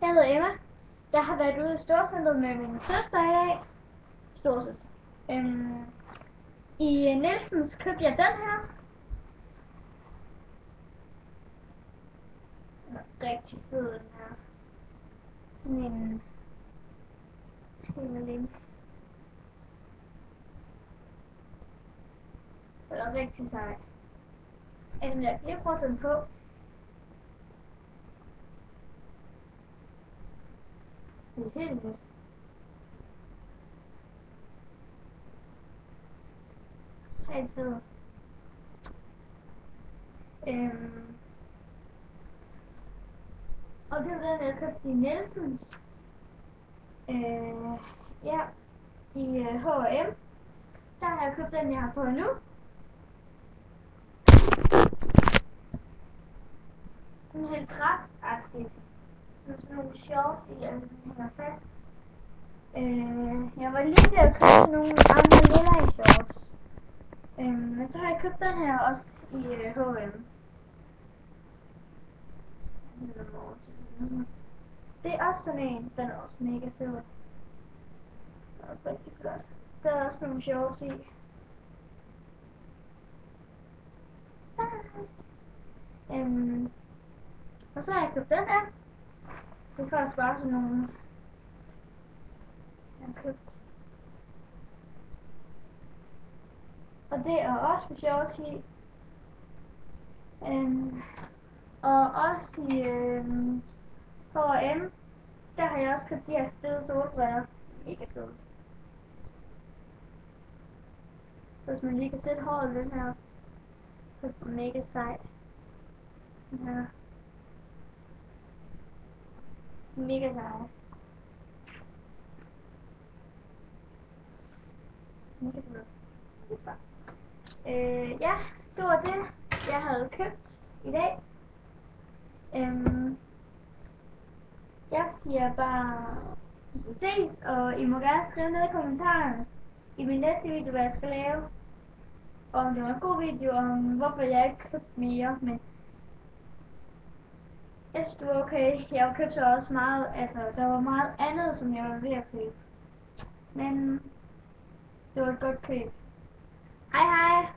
Jeg hedder Emma. Jeg har været ude i Storcenteret med min søster i dag. Storsøster. I Nielsens købte jeg den her. Den er rigtig fed, den her. Sådan en lille. Det er rigtig sejt. Jeg kan lige prøve den på. Det er helt vildt. Helt fed. Og det var den, jeg købte i Nielsens. Ja, i H&M. Der har jeg købt den, jeg har på nu. Den er helt dragtagtig. Sådan nogle shorts i, altså den hænger fast. Jeg var lige ved at købe sådan nogle andre lilla shorts. Men så har jeg købt den her også i H&M. Det er også sådan en, den er også mega fed. Den er også rigtig flot. Der er også nogle shorts i. Og så har jeg købt den her. Det er faktisk bare sådan nogle, jeg har købt. Og det er også med shorts i. Og også i H&M, der har jeg også købt de her fede solbriller. Mega fede. Så hvis man lige kan sætte håret lidt her, så er det mega sejt. Den her. Mega sejt. Mega fed. Ja, det var det, jeg havde købt i dag. Jeg siger bare, vi ses, og I må gerne skrive ned i kommentarerne i min næste video, hvad jeg skal lave. Og om det var en god video, om hvorfor jeg ikke købte mere, men jeg synes det var okay. Jeg købte så også meget, altså der var meget andet, som jeg var ved at købe. Men det var et godt køb. Hej hej!